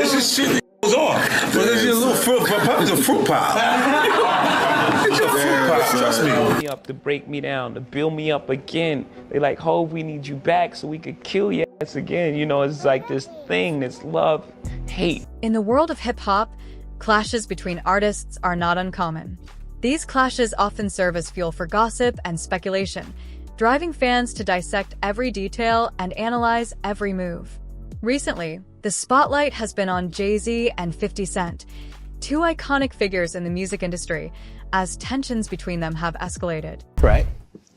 This is shit that goes on. But it's just a little fruit. Puffy's a fruit pie. It's a fruit pie. Trust me. Up to break me down, to build me up again. They like, Hov, we need you back so we could kill your ass again. You know, it's like this thing, this love, hate. In the world of hip-hop, clashes between artists are not uncommon. These clashes often serve as fuel for gossip and speculation, driving fans to dissect every detail and analyze every move. Recently, the spotlight has been on Jay Z and 50 Cent, two iconic figures in the music industry, as tensions between them have escalated. Right.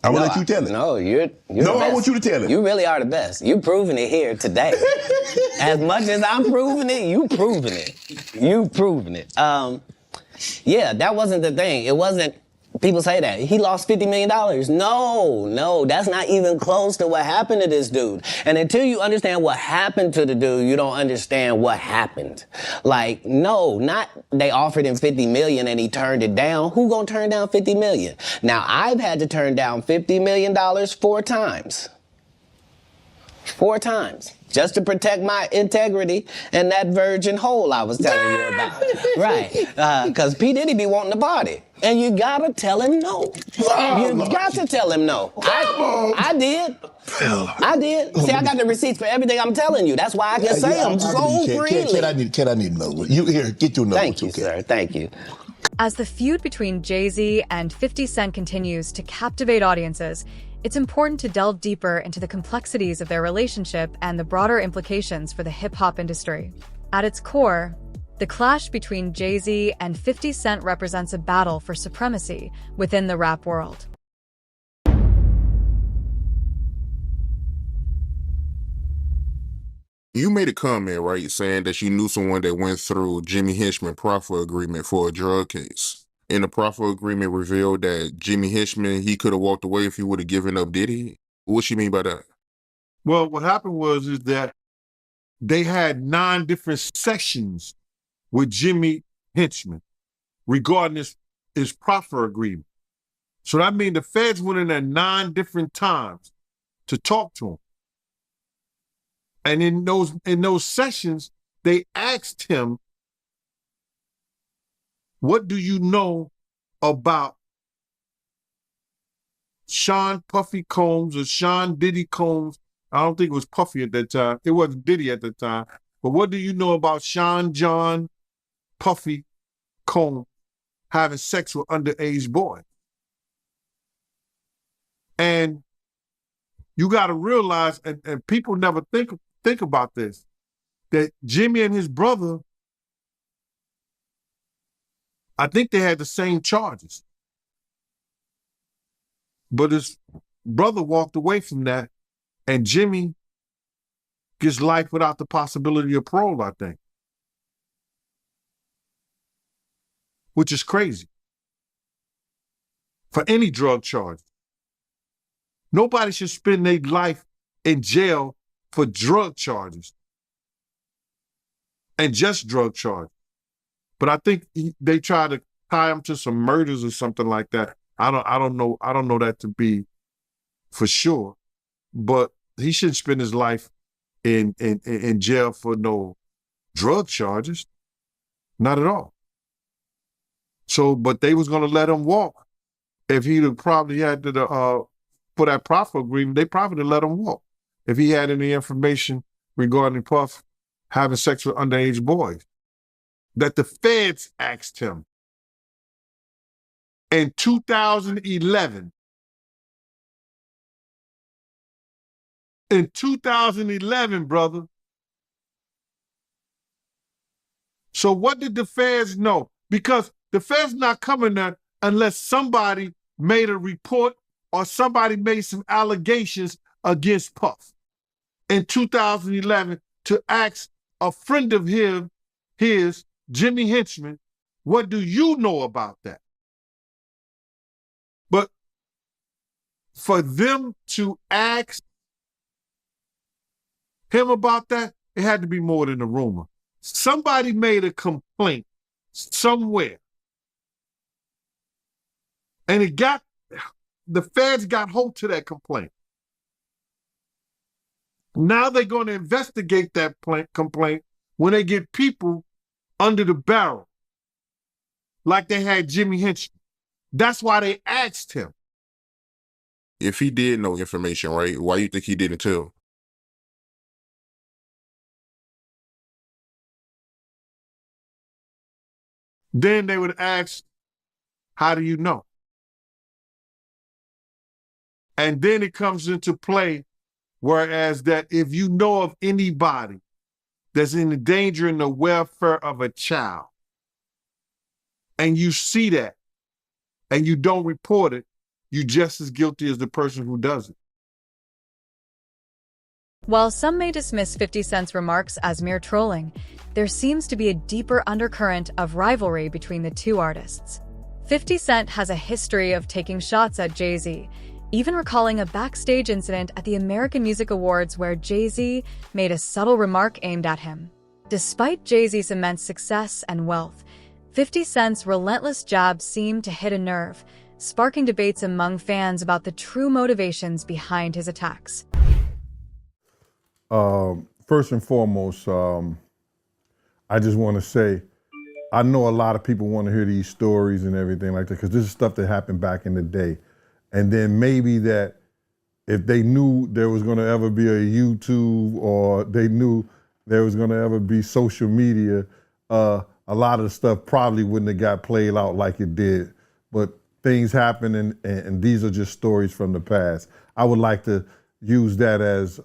I'm gonna let you tell it. No, you're no, I want you to tell it. You really are the best. You're proving it here today. As much as I'm proving it, you proving it. You proving it. Yeah, that wasn't the thing. It wasn't, people say that. He lost $50 million. No, that's not even close to what happened to this dude. And until you understand what happened to the dude, you don't understand what happened. Like, no, not they offered him $50 million and he turned it down. Who gonna turn down $50 million? Now, I've had to turn down $50 million 4 times. 4 times. Just to protect my integrity and that virgin hole I was telling you about. Right. Because P. Diddy be wanting to party. And you gotta tell him no. You got to tell him no. I did. I did. See, I got the receipts for everything I'm telling you. That's why I can say them so freely. Kid, I need another one. You here, get your number. Thank you, sir. Thank you. As the feud between Jay Z and 50 Cent continues to captivate audiences, it's important to delve deeper into the complexities of their relationship and the broader implications for the hip-hop industry. At its core, the clash between Jay Z and 50 Cent represents a battle for supremacy within the rap world. You made a comment, right, saying that you knew someone that went through Jimmy Hinchman proffer agreement for a drug case. And the proffer agreement revealed that Jimmy Hinchman, he could have walked away if he would have given up Diddy. What you mean by that? Well, what happened is that they had 9 different sessions with Jimmy Hinchman regarding his proffer agreement. So that means the feds went in there 9 different times to talk to him. And in those sessions, they asked him, what do you know about Sean Puffy Combs or Sean Diddy Combs? I don't think it was Puffy at that time. It wasn't Diddy at the time. But what do you know about Sean John Puffy Combs having sex with underage boys? And you got to realize, and people never think about this, that Jimmy and his brother, I think they had the same charges. But his brother walked away from that, and Jimmy gets life without the possibility of parole, I think. Which is crazy. For any drug charge. Nobody should spend their life in jail for drug charges. And just drug charges. But I think they try to tie him to some murders or something like that. I don't know that to be for sure. But he shouldn't spend his life in jail for no drug charges. Not at all. So, but they was gonna let him walk. If he'd have probably had to for that proffer agreement, they probably would have let him walk. If he had any information regarding Puff having sex with underage boys. That the feds asked him in 2011. In 2011, brother. So what did the feds know? Because the feds not coming there unless somebody made a report or somebody made some allegations against Puff in 2011 to ask a friend of his, Jimmy Hinchman, what do you know about that? But for them to ask him about that, it had to be more than a rumor. Somebody made a complaint somewhere. And the feds got hold to that complaint. Now they're going to investigate that complaint when they get people under the barrel, like they had Jimmy Henchman. That's why they asked him. If he did know information, right, why you think he didn't tell? Then they would ask, how do you know? And then it comes into play, whereas that if you know of anybody that's in danger in the welfare of a child, and you see that, and you don't report it, you're just as guilty as the person who does it. While some may dismiss 50 Cent's remarks as mere trolling, there seems to be a deeper undercurrent of rivalry between the two artists. 50 Cent has a history of taking shots at Jay Z, even recalling a backstage incident at the American Music Awards where Jay Z made a subtle remark aimed at him. Despite Jay Z's immense success and wealth, 50 Cent's relentless jabs seemed to hit a nerve, sparking debates among fans about the true motivations behind his attacks. First and foremost, I just want to say, I know a lot of people want to hear these stories and everything like that, because this is stuff that happened back in the day. And then maybe that if they knew there was going to ever be a YouTube, or they knew there was going to ever be social media, a lot of the stuff probably wouldn't have got played out like it did. But things happen, and these are just stories from the past. I would like to use that as,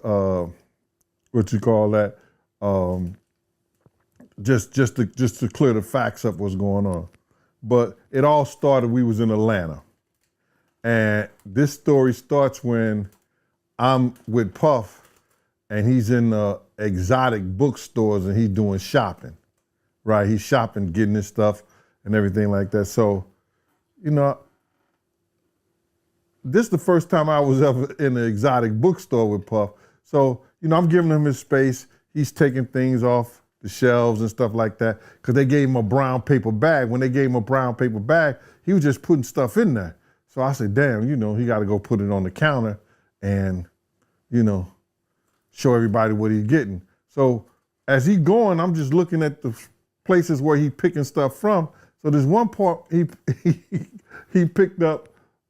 what you call that, just to clear the facts up what's going on. But it all started, we was in Atlanta. And this story starts when I'm with Puff, and he's in the exotic bookstores, and he's doing shopping, right? He's shopping, getting his stuff and everything like that. So, you know, this is the first time I was ever in an exotic bookstore with Puff. So, you know, I'm giving him his space. He's taking things off the shelves and stuff like that, because they gave him a brown paper bag. When they gave him a brown paper bag, he was just putting stuff in there. So I said, damn, you know, he got to go put it on the counter and, you know, show everybody what he's getting. So as he going, I'm just looking at the places where he picking stuff from. So there's one part he picked up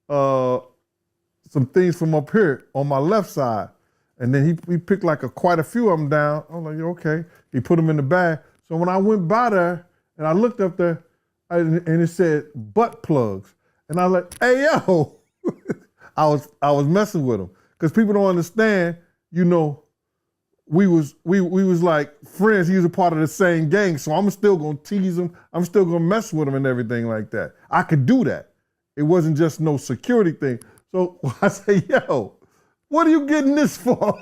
some things from up here on my left side. And then he picked like quite a few of them down. I'm like, okay. He put them in the bag. So when I went by there and I looked up there, and it said butt plugs. And I was like, hey, yo. I was messing with him. Because people don't understand, you know, we was like friends. He was a part of the same gang. So I'm still gonna tease him. I'm still gonna mess with him and everything like that. I could do that. It wasn't just no security thing. So I say, yo, what are you getting this for?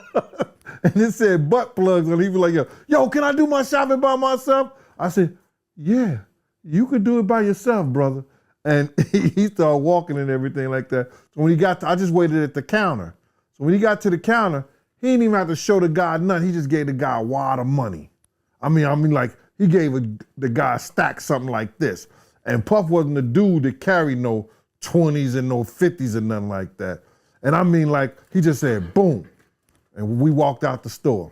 And it said butt plugs. And he was like, yo, can I do my shopping by myself? I said, yeah, you could do it by yourself, brother. And he started walking and everything like that. So when he got I just waited at the counter. So when he got to the counter, he didn't even have to show the guy nothing. He just gave the guy a wad of money. I mean, like, he gave the guy a stack something like this. And Puff wasn't the dude that carried no 20s and no 50s and nothing like that. And I mean, like, he just said, boom. And we walked out the store.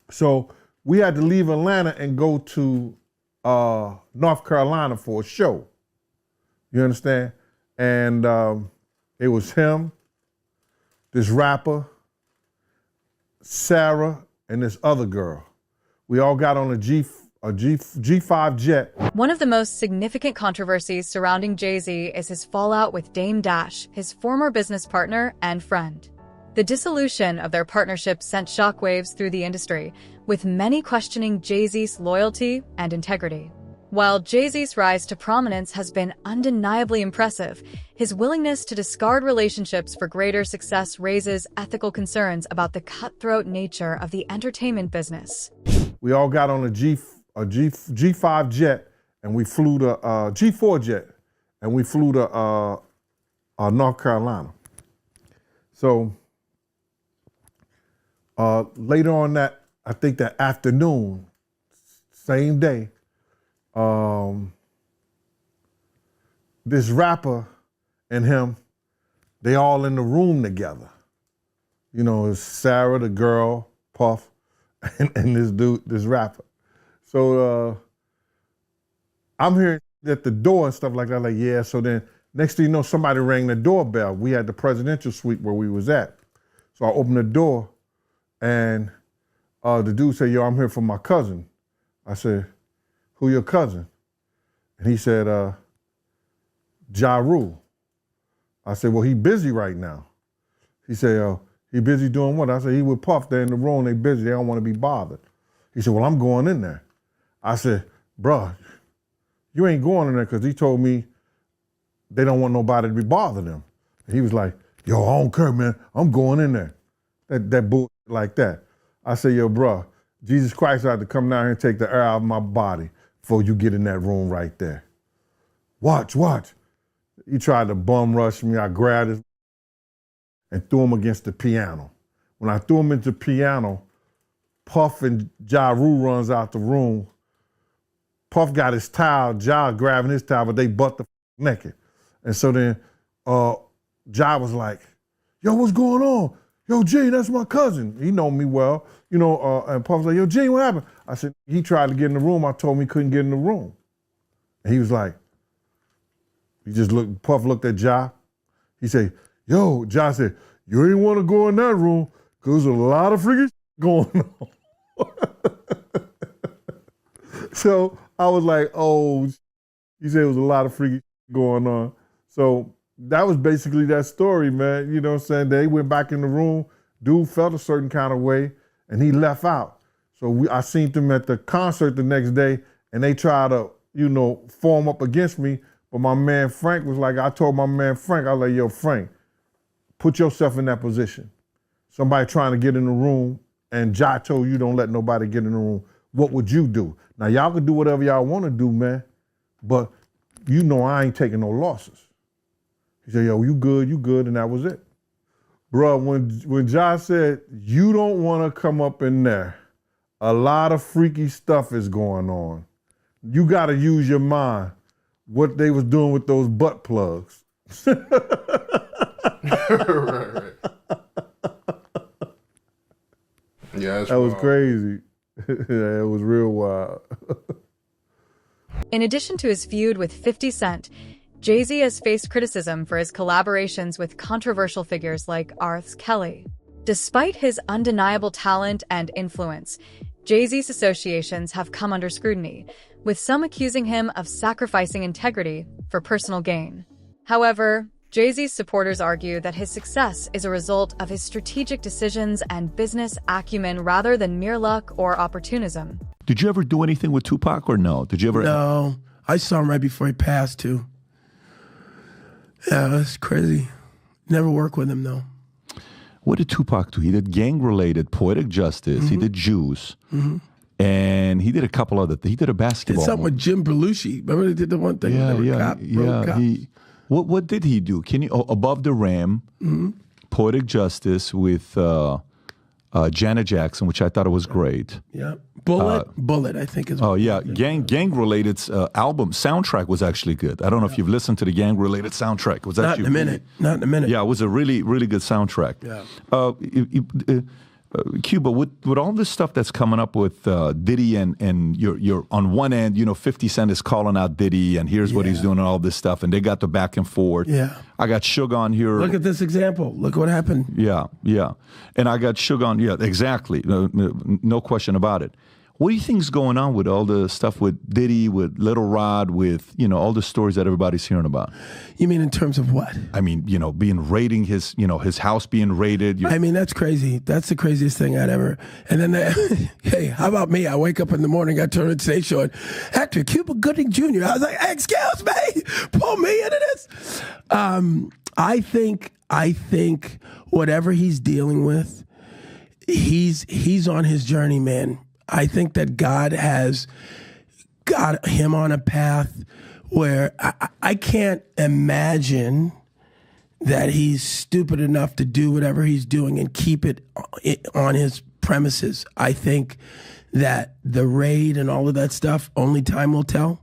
So we had to leave Atlanta and go to North Carolina for a show. You understand? And it was him, this rapper, Sarah, and this other girl. We all got on a G5 jet. One of the most significant controversies surrounding Jay Z is his fallout with Dame Dash, his former business partner and friend. The dissolution of their partnership sent shockwaves through the industry, with many questioning Jay Z's loyalty and integrity. While Jay Z's rise to prominence has been undeniably impressive, his willingness to discard relationships for greater success raises ethical concerns about the cutthroat nature of the entertainment business. We all got on a G5 jet, and we flew to G4 jet, and we flew to North Carolina. So later on that, I think that afternoon, same day, this rapper and him, they all in the room together. You know, it's Sarah, the girl, Puff, and this dude, this rapper. So I'm hearing at the door and stuff like that, like, yeah. So then next thing you know, somebody rang the doorbell. We had the presidential suite where we was at. So I opened the door and the dude said, yo, I'm here for my cousin. I said, who your cousin? And he said, Ja Rule. I said, well, he busy right now. He said, he busy doing what? I said, he with Puff, they're in the room, they busy, they don't want to be bothered. He said, well, I'm going in there. I said, bruh, you ain't going in there because he told me they don't want nobody to be bothering them. And he was like, yo, I don't care, man, I'm going in there. That bull like that. I said, yo, bruh, Jesus Christ had to come down here and take the air out of my body before you get in that room right there. Watch. He tried to bum rush me. I grabbed his and threw him against the piano. When I threw him into the piano, Puff and Ja Rule runs out the room. Puff got his towel, Ja grabbing his towel, but they butt the naked. And so then Ja was like, yo, what's going on? Yo, Gene, that's my cousin. He know me well, and Puff was like, yo, Gene, what happened? I said, he tried to get in the room. I told him he couldn't get in the room. And he was like, Puff looked at Ja. He said, yo, Ja said, you ain't want to go in that room because there's a lot of freaky going on. So I was like, oh, he said it was a lot of freaky going on. So that was basically that story, man. You know what I'm saying? They went back in the room. Dude felt a certain kind of way, and he left out. So I seen them at the concert the next day, and they tried to, form up against me. But my man Frank was like, I told my man Frank, I was like, yo, Frank, put yourself in that position. Somebody trying to get in the room, and Ja told you don't let nobody get in the room. What would you do? Now, y'all can do whatever y'all want to do, man, but I ain't taking no losses. He said, yo, you good, and that was it. Bro, when Ja said, you don't want to come up in there, a lot of freaky stuff is going on. You got to use your mind. What they was doing with those butt plugs. Right. Yeah, that was crazy. Yeah, it was real wild. In addition to his feud with 50 Cent, Jay Z has faced criticism for his collaborations with controversial figures like R. Kelly. Despite his undeniable talent and influence, Jay Z's associations have come under scrutiny, with some accusing him of sacrificing integrity for personal gain. However, Jay Z's supporters argue that his success is a result of his strategic decisions and business acumen rather than mere luck or opportunism. Did you ever do anything with Tupac or no? Did you ever? No, I saw him right before he passed too. Yeah, that's crazy. Never worked with him though. What did Tupac do? He did gang-related Poetic Justice. Mm-hmm. He did Juice. Mm-hmm. And he did a couple other things. He did a basketball. Did something with Jim Belushi. Remember they did the one thing? What did he do? Can you Above the Rim, mm-hmm. Poetic Justice with Janet Jackson, which I thought it was great. Yeah, Bullet, I think is. Oh yeah, gang-related album soundtrack was actually good. I don't know if you've listened to the gang-related soundtrack. It was not in a minute. Not in a minute. Yeah, it was a really, really good soundtrack. Yeah. Cuba, with all this stuff that's coming up with Diddy and you're on one end, 50 Cent is calling out Diddy and here's what he's doing and all this stuff, and they got the back and forth. Yeah. I got Suge on here. Look at this example. Look what happened. Yeah. And I got Suge on, exactly. No question about it. What do you think's going on with all the stuff with Diddy, with Little Rod, with, all the stories that everybody's hearing about? You mean in terms of what? I mean, being raiding his house being raided. I mean, that's crazy. That's the craziest thing I'd ever. And then, hey, how about me? I wake up in the morning, I turn on the stage show, and Actor Cuba Gooding Jr. I was like, excuse me, pull me into this. I think whatever he's dealing with, he's on his journey, man. I think that God has got him on a path where I can't imagine that he's stupid enough to do whatever he's doing and keep it on his premises. I think that the raid and all of that stuff, only time will tell.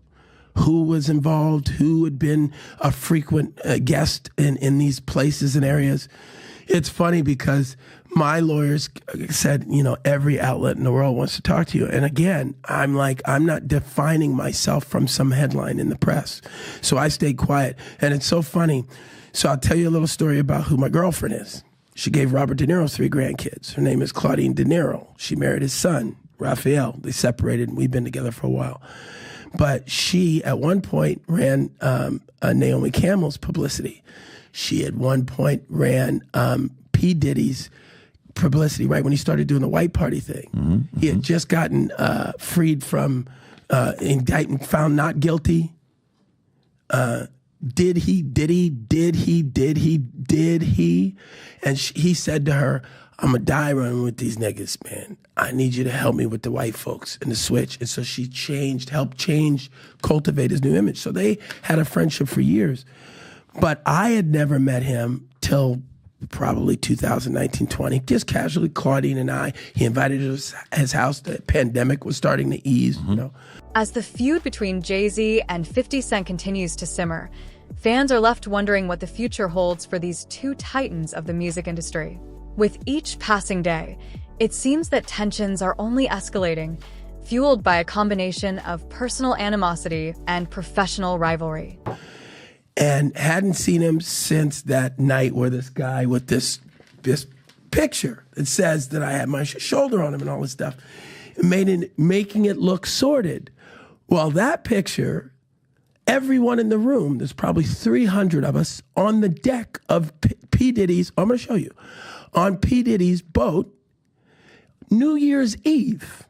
Who was involved, who had been a frequent guest in these places and areas. It's funny because my lawyers said, you know, every outlet in the world wants to talk to you. And again, I'm like, I'm not defining myself from some headline in the press. So I stayed quiet. And it's so funny. So I'll tell you a little story about who my girlfriend is. She gave Robert De Niro 3 grandkids. Her name is Claudine De Niro. She married his son, Raphael. They separated and we've been together for a while. But she, at one point, ran Naomi Campbell's publicity. She, at one point, ran P. Diddy's publicity, right when he started doing the white party thing. Mm-hmm. He had just gotten freed from indictment, found not guilty. Did he? And he said to her, I'm going to die running with these niggas, man. I need you to help me with the white folks and the switch. And so she helped change, cultivate his new image. So they had a friendship for years. But I had never met him till probably 2019-20, just casually, Claudine and I. He invited us to his house. The pandemic was starting to ease, you know. As the feud between Jay Z and 50 Cent continues to simmer, fans are left wondering what the future holds for these two titans of the music industry. With each passing day, it seems that tensions are only escalating, fueled by a combination of personal animosity and professional rivalry. And hadn't seen him since that night where this guy with this picture that says that I had my shoulder on him and all this stuff, making it look sordid. Well, that picture, everyone in the room, there's probably 300 of us on the deck of P. Diddy's, I'm going to show you, on P. Diddy's boat, New Year's Eve.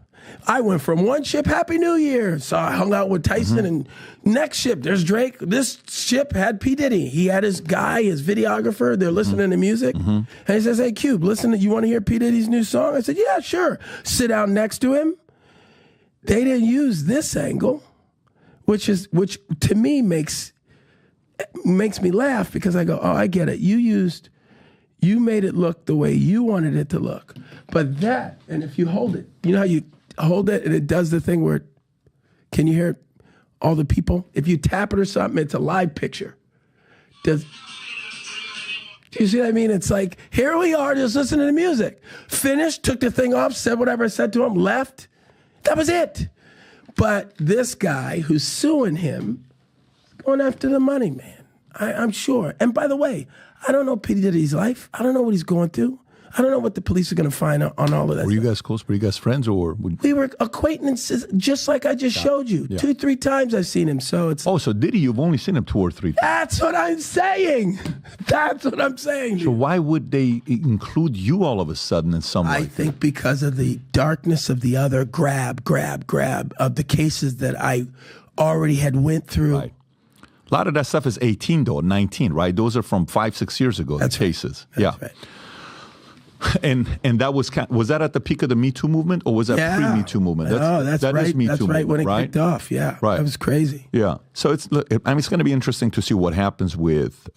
I went from one ship, Happy New Year. So I hung out with Tyson, and next ship, there's Drake. This ship had P. Diddy. He had his guy, his videographer. They're listening to music. And he says, hey, Cube, listen, you want to hear P. Diddy's new song? I said, yeah, sure. Sit down next to him. They didn't use this angle, which to me makes me laugh because I go, oh, I get it. You made it look the way you wanted it to look. But that, and if you hold it, you know how you hold it and it does the thing where, can you hear all the people? If you tap it or something, it's a live picture. Do you see what I mean? It's like, here we are just listening to music. Finished, took the thing off, said whatever I said to him, left. That was it. But this guy who's suing him is going after the money, man. I'm sure. And by the way, I don't know P. Diddy's life. I don't know what he's going through. I don't know what the police are going to find on all of that. Were you guys close? Were you guys friends or? We were acquaintances, just like I just showed you. Yeah. 2-3 times I've seen him. So it's. Oh, so Diddy, you've only seen him 2 or 3 times. That's what I'm saying. That's what I'm saying. So why would they include you all of a sudden in some way? I think because of the darkness of the other grab of the cases that I already had went through. Right. A lot of that stuff is 18 though, 19, right? Those are from 5-6 years ago. That's cases. Right. That's right. And that was that at the peak of the Me Too movement, or was that pre-Me Too movement? That's right. Is Me that's Too right movement, when it kicked off. Yeah, right. That was crazy. Yeah. So it's going to be interesting to see what happens with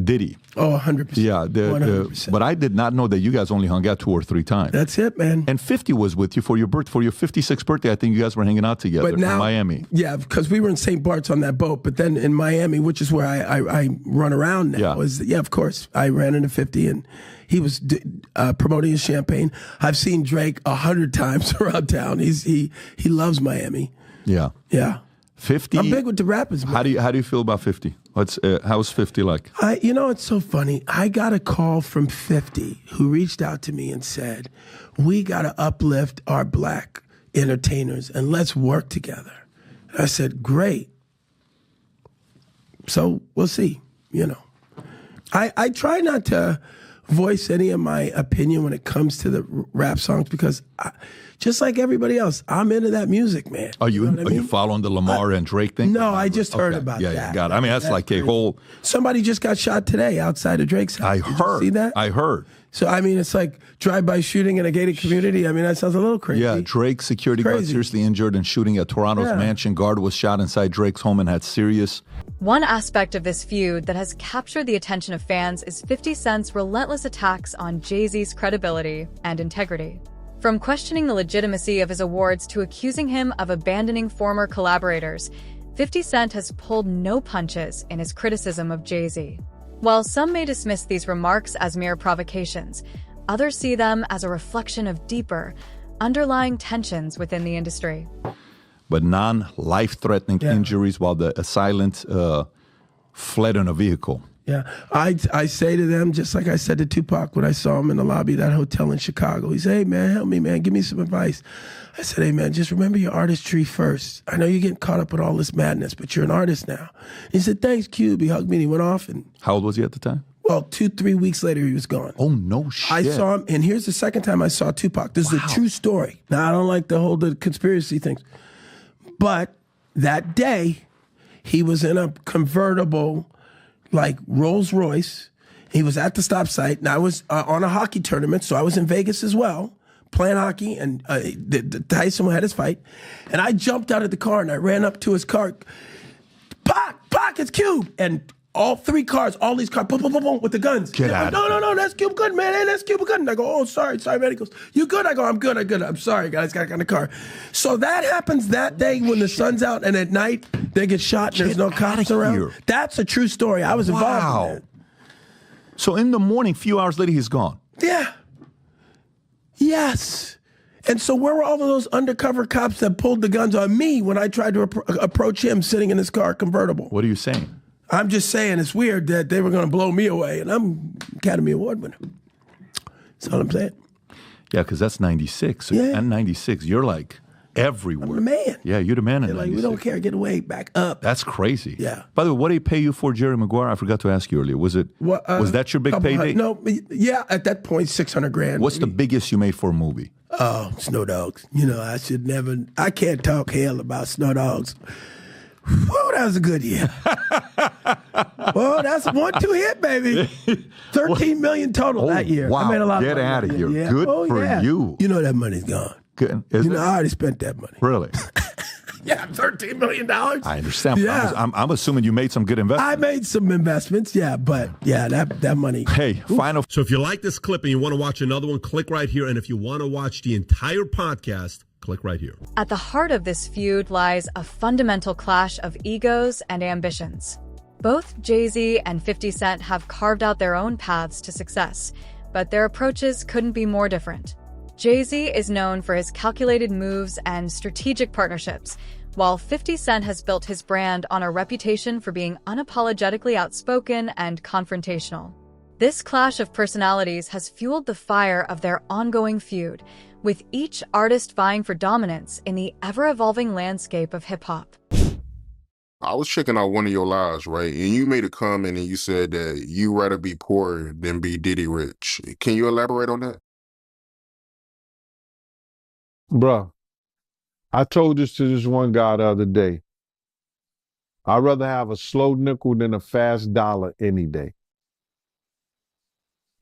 Diddy. Oh, 100%. Yeah. 100%. But I did not know that you guys only hung out 2 or 3 times. That's it, man. And 50 was with you for your 56th birthday. I think you guys were hanging out together in Miami. Yeah, because we were in St. Bart's on that boat. But then in Miami, which is where I run around now, of course, I ran into 50 and he was promoting his champagne. I've seen Drake 100 times around town. He loves Miami. Yeah. Yeah. 50. I'm big with the rappers. Man. How do you feel about 50? How's 50 like? It's so funny. I got a call from 50 who reached out to me and said, we got to uplift our black entertainers and let's work together. And I said, great. So we'll see, I try not to voice any of my opinion when it comes to the rap songs because just like everybody else, I'm into that music, man. Are you following the Lamar and Drake thing? No, I just heard about that. Yeah, got it. I mean, that's like a whole. Somebody just got shot today outside of Drake's house. I heard. Did you see that? I heard. So, I mean, it's like drive-by shooting in a gated community. I mean, that sounds a little crazy. Yeah, Drake's security guard seriously injured in shooting at Toronto's mansion. Guard was shot inside Drake's home and had serious. One aspect of this feud that has captured the attention of fans is 50 Cent's relentless attacks on Jay Z's credibility and integrity. From questioning the legitimacy of his awards to accusing him of abandoning former collaborators, 50 Cent has pulled no punches in his criticism of Jay Z. While some may dismiss these remarks as mere provocations, others see them as a reflection of deeper, underlying tensions within the industry. But non-life-threatening injuries while the assailant fled in a vehicle. Yeah, I say to them, just like I said to Tupac when I saw him in the lobby of that hotel in Chicago. He said, hey, man, help me, man. Give me some advice. I said, hey, man, just remember your artistry first. I know you're getting caught up with all this madness, but you're an artist now. He said, thanks, Cube. He hugged me and he went off. And how old was he at the time? Well, 2-3 weeks later, he was gone. Oh, no shit. I saw him, and here's the second time I saw Tupac. This is a true story. Now, I don't like the conspiracy things. But that day, he was in a convertible, like Rolls Royce. He was at the stop site, and I was on a hockey tournament, so I was in Vegas as well, playing hockey, and Tyson had his fight. And I jumped out of the car, and I ran up to his car. Pac, it's Cube! And all three cars, all these cars, boom, boom, boom, boom, with the guns. Get out. No, that's Cube Good, man. Hey, that's Cube Good. And I go, oh, sorry, man. He goes, you good? I go, I'm good. I'm sorry, guys. Got in the car. So that happens that day when the sun's out, and at night they get shot and there's no cops around. Here. That's a true story. I was involved in that. So in the morning, few hours later, he's gone. Yeah. Yes. And so where were all of those undercover cops that pulled the guns on me when I tried to approach him sitting in his car convertible? What are you saying? I'm just saying it's weird that they were going to blow me away, and I'm Academy Award winner. That's all I'm saying. Yeah, because that's 96. So Yeah. and 96, you're like everywhere. I'm the man. Yeah, you're the man in They're like, 96. we don't care. Get away. Back up. That's crazy. Yeah. By the way, what did he pay you for Jerry Maguire? I forgot to ask you earlier. Was that your big payday? No, yeah, at that point, $600,000. What's the biggest you made for a movie? Oh, Snow Dogs. You know, I can't talk hell about Snow Dogs. Whoa, that was a good year. Well, that's 1-2 hit, baby. 13 million total that year. Wow. I made a lot Get of money. out of here. Yeah. Good for you. You know that money's gone. Good. I already spent that money. Really? Yeah, $13 million. I understand. Yeah. I'm assuming you made some good investments. I made some investments, yeah, but yeah, that money. Hey, final. So if you like this clip and you want to watch another one, click right here. And if you want to watch the entire podcast, click right here. At the heart of this feud lies a fundamental clash of egos and ambitions. Both Jay Z and 50 Cent have carved out their own paths to success, but their approaches couldn't be more different. Jay Z is known for his calculated moves and strategic partnerships, while 50 Cent has built his brand on a reputation for being unapologetically outspoken and confrontational. This clash of personalities has fueled the fire of their ongoing feud, with each artist vying for dominance in the ever-evolving landscape of hip-hop. I was checking out one of your lives, right? And you made a comment and you said that you rather be poor than be Diddy rich. Can you elaborate on that? Bruh, I told this to this one guy the other day. I'd rather have a slow nickel than a fast dollar any day.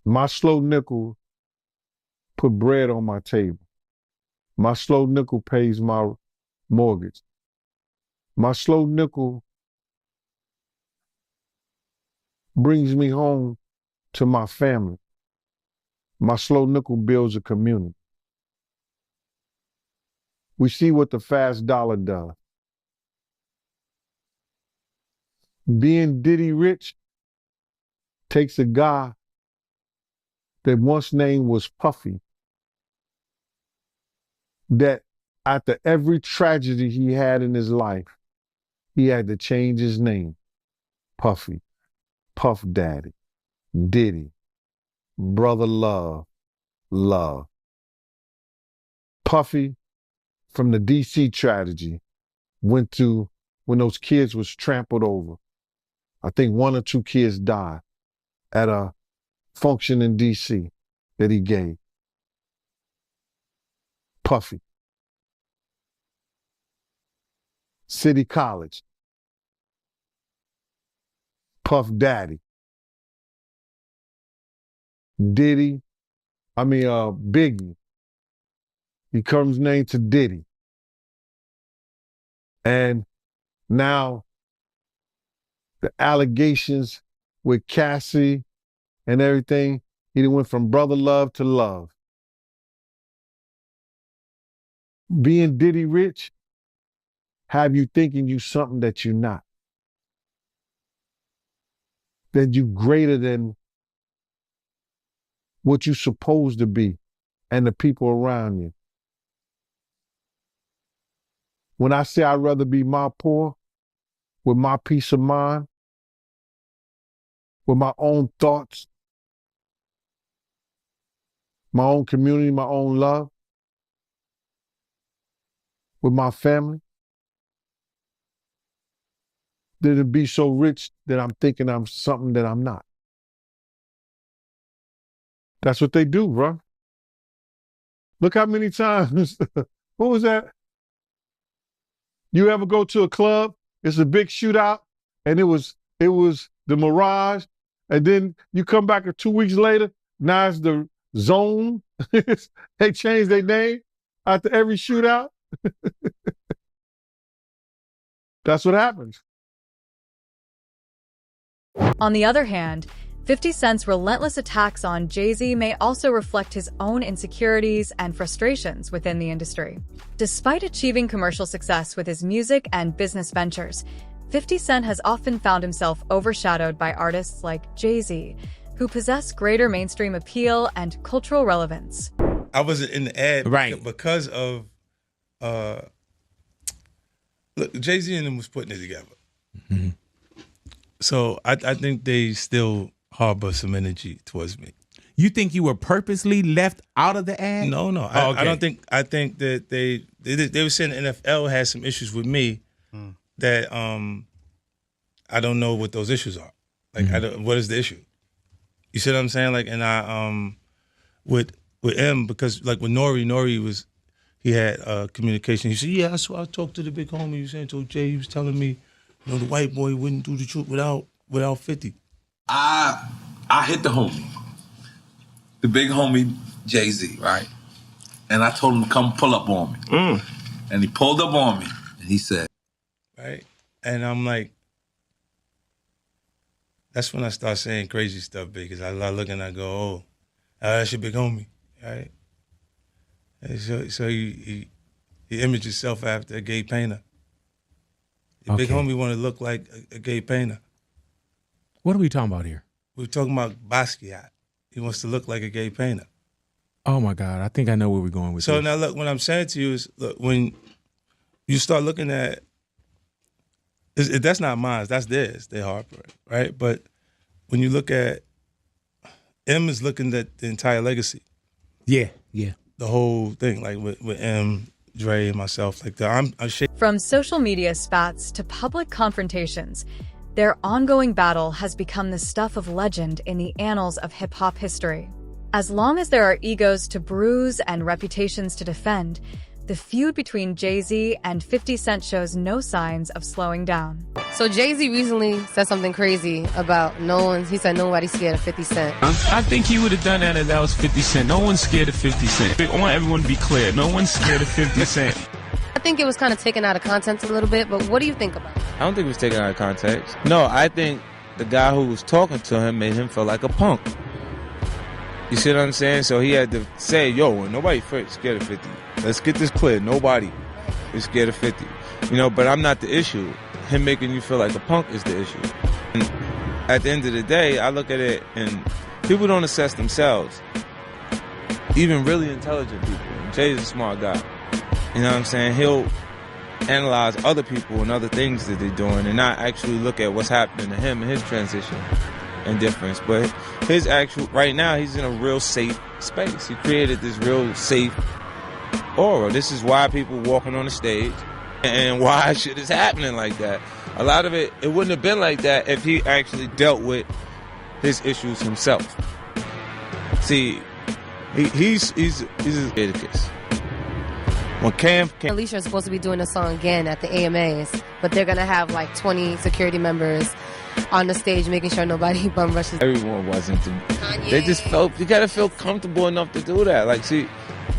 My slow nickel put bread on my table. My slow nickel pays my mortgage. My slow nickel brings me home to my family. My slow nickel builds a community. We see what the fast dollar does. Being Diddy rich takes a guy that once name was Puffy, that after every tragedy he had in his life, he had to change his name. Puffy, Puff Daddy, Diddy, Brother Love, Love. Puffy, from the DC tragedy, went to when those kids was trampled over. I think 1 or 2 kids died at a function in DC that he gave. Puffy. City College. Puff Daddy. Biggie. He comes named to Diddy. And now the allegations with Cassie and everything, he done went from brother love to love. Being Diddy rich have you thinking you something that you're not. then you greater than what you're supposed to be and the people around you. When I say I'd rather be my poor, with my peace of mind, with my own thoughts, my own community, my own love, with my family, than to be so rich that I'm thinking I'm something that I'm not. That's what they do, bro. Look how many times, what was that? You ever go to a club, it's a big shootout, and it was the Mirage, and then you come back 2 weeks later, now it's the Zone. They changed their name after every shootout. That's what happens. On the other hand, 50 Cent's relentless attacks on Jay Z may also reflect his own insecurities and frustrations within the industry. Despite achieving commercial success with his music and business ventures, 50 Cent has often found himself overshadowed by artists like Jay Z, who possess greater mainstream appeal and cultural relevance. I wasn't in the ad because of look, Jay Z and them was putting it together. Mm-hmm. So I think they still harbor some energy towards me. You think you were purposely left out of the ad? No. Oh, okay. I don't think. I think that they were saying the NFL had some issues with me that I don't know what those issues are. Like, what is the issue? You see what I'm saying? Like, and I with M, because like with Nori he had communication. He said, yeah, so I talked to the big homie. You saying to Jay, he was telling me, you know, the white boy wouldn't do the truth without 50. I hit the homie, the big homie Jay Z, right? And I told him to come pull up on me. And he pulled up on me and he said, right? And I'm like, that's when I start saying crazy stuff, because I look and I go, oh, that's your big homie, right? And so he imaged himself after a gay painter. The big homie want to look like a gay painter. What are we talking about here? We're talking about Basquiat. He wants to look like a gay painter. Oh my God, I think I know where we're going with so this. Now look, what I'm saying to you is, look, when you start looking at, that's not mine, that's theirs, they Harper, right? But when you look at, M is looking at the entire legacy. Yeah. The whole thing, like with M, Dre, and myself, like that. From social media spats to public confrontations, their ongoing battle has become the stuff of legend in the annals of hip-hop history. As long as there are egos to bruise and reputations to defend, the feud between Jay Z and 50 Cent shows no signs of slowing down. So Jay Z recently said something crazy about he said nobody's scared of 50 Cent. I think he would have done that if that was 50 Cent. No one's scared of 50 Cent. I want everyone to be clear. No one's scared of 50 Cent. I think it was kind of taken out of context a little bit, but what do you think about it? I don't think it was taken out of context. No, I think the guy who was talking to him made him feel like a punk. You see what I'm saying? So he had to say, yo, nobody scared of 50. Let's get this clear. Nobody is scared of 50. You know, but I'm not the issue. Him making you feel like a punk is the issue. And at the end of the day, I look at it and people don't assess themselves. Even really intelligent people. Jay's a smart guy. You know what I'm saying? He'll analyze other people and other things that they're doing and not actually look at what's happening to him and his transition and difference. But his actual, right now, he's in a real safe space. He created this real safe aura. This is why people walking on the stage and why shit is happening like that. A lot of it wouldn't have been like that if he actually dealt with his issues himself. See, he's a Leviticus. When Cam Alicia is supposed to be doing a song again at the AMAs, but they're gonna have like 20 security members on the stage making sure nobody bum rushes. Everyone wasn't. They just felt, you gotta feel comfortable enough to do that. Like, see,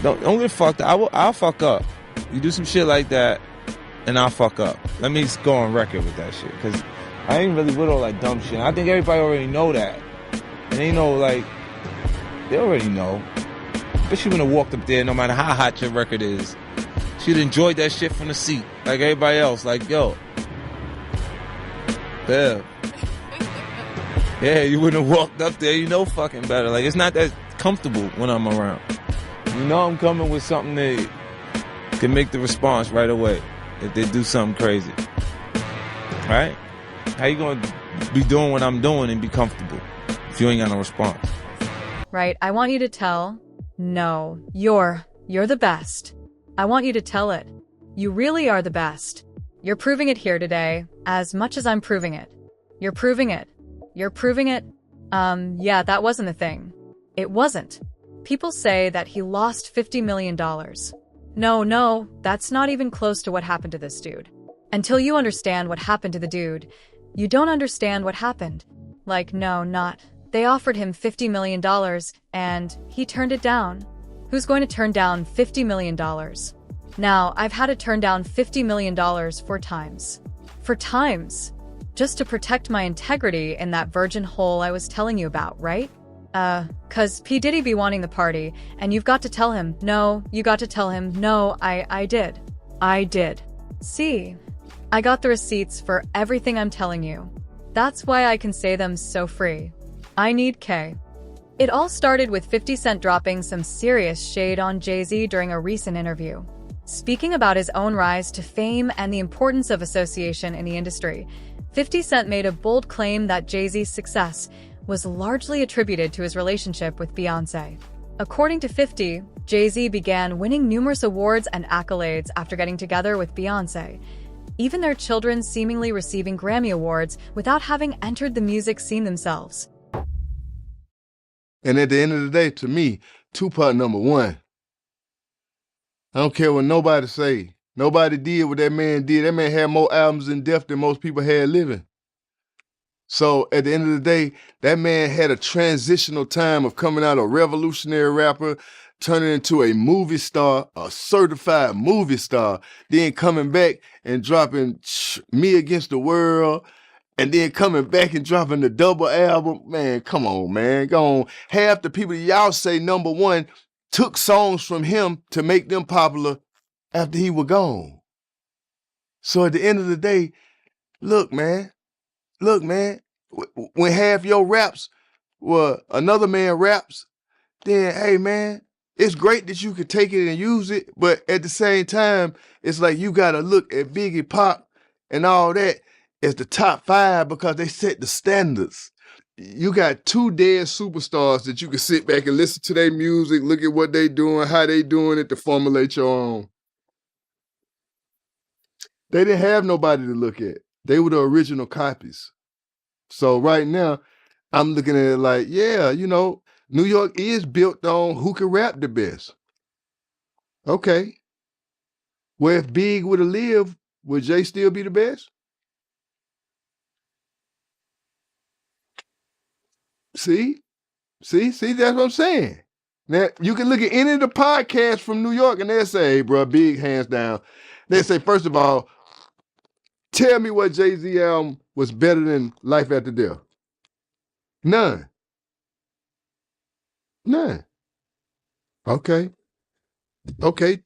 don't get fucked up. I'll fuck up. You do some shit like that, and I'll fuck up. Let me just go on record with that shit, because I ain't really with all that dumb shit. I think everybody already know that. And they know, like, they already know. But she wouldn't have walked up there no matter how hot your record is. She'd enjoyed that shit from the seat, like everybody else. Like, yo, Bev. Yeah, you wouldn't have walked up there. You know fucking better. Like, it's not that comfortable when I'm around. You know I'm coming with something that can make the response right away if they do something crazy. Right? How you gonna be doing what I'm doing and be comfortable if you ain't got no response? Right, I want you to tell, no, you're the best. I want you to tell it. You really are the best. You're proving it here today, as much as I'm proving it. You're proving it. You're proving it. Yeah, that wasn't the thing. It wasn't. People say that he lost $50 million. No, that's not even close to what happened to this dude. Until you understand what happened to the dude, you don't understand what happened. Like, no, not. They offered him $50 million, and he turned it down. Who's going to turn down $50 million? Now, I've had to turn down $50 million 4 times. 4 times. Just to protect my integrity in that virgin hole I was telling you about, right? 'Cause P. Diddy be wanting the party, and you've got to tell him, no, you got to tell him, no, I did. I did. See, I got the receipts for everything I'm telling you. That's why I can say them so free. I need K. It all started with 50 Cent dropping some serious shade on Jay Z during a recent interview. Speaking about his own rise to fame and the importance of association in the industry, 50 Cent made a bold claim that Jay Z's success was largely attributed to his relationship with Beyoncé. According to 50, Jay Z began winning numerous awards and accolades after getting together with Beyoncé, even their children seemingly receiving Grammy Awards without having entered the music scene themselves. And at the end of the day, to me, Tupac #1. I don't care what nobody say. Nobody did what that man did. That man had more albums in death than most people had living. So at the end of the day, that man had a transitional time of coming out a revolutionary rapper, turning into a movie star, a certified movie star, then coming back and dropping Me Against the World, and then coming back and dropping the double album. Man, come on, man. Go on. Half the people y'all say #1 took songs from him to make them popular after he was gone. So at the end of the day, look, man, when half your raps were another man raps, then, hey, man, it's great that you could take it and use it, but at the same time, it's like you got to look at Biggie, Pop, and all that as the top 5 because they set the standards. You got 2 dead superstars that you can sit back and listen to their music, look at what they doing, how they doing it to formulate your own. They didn't have nobody to look at. They were the original copies. So right now, I'm looking at it like, yeah, you know, New York is built on who can rap the best. Okay. Well, if Big would have lived, would Jay still be the best? See, that's what I'm saying. Now, you can look at any of the podcasts from New York and they'll say, hey, bro, Big hands down. They say, first of all, tell me what Jay Z album was better than Life After Death. None. Okay.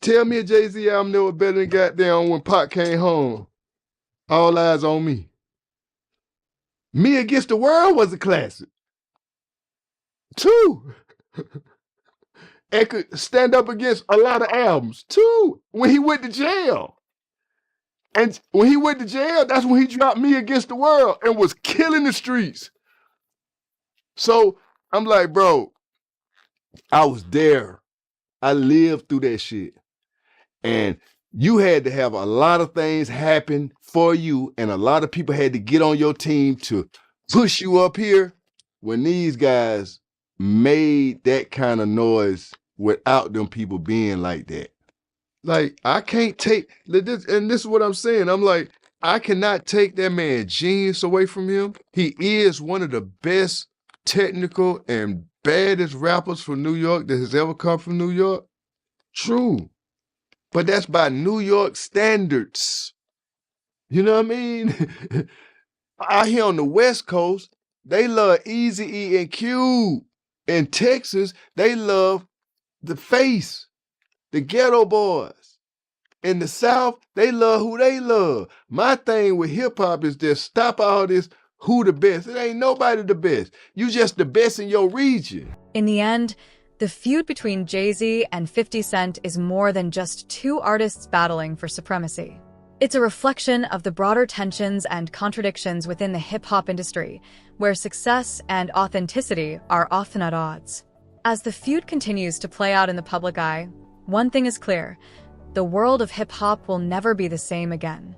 Tell me a Jay Z album that was better than goddamn When Pac Came Home. All Eyes on Me. Me Against the World was a classic. 2. And could stand up against a lot of albums. 2. When he went to jail. And when he went to jail, that's when he dropped Me Against the World and was killing the streets. So I'm like, bro, I was there. I lived through that shit. And you had to have a lot of things happen for you, and a lot of people had to get on your team to push you up here when these guys made that kind of noise without them people being like that. Like, I can't take this, and this is what I'm saying. I'm like, I cannot take that man's genius away from him. He is one of the best technical and baddest rappers from New York that has ever come from New York. True. But that's by New York standards. You know what I mean? Out here on the West Coast, they love Eazy-E and Cube. In Texas, they love The Face, the Ghetto Boys. In the South, they love who they love. My thing with hip-hop is just stop all this who the best. It ain't nobody the best. You just the best in your region. In the end, the feud between Jay Z and 50 Cent is more than just two artists battling for supremacy. It's a reflection of the broader tensions and contradictions within the hip-hop industry, where success and authenticity are often at odds. As the feud continues to play out in the public eye, one thing is clear: the world of hip-hop will never be the same again.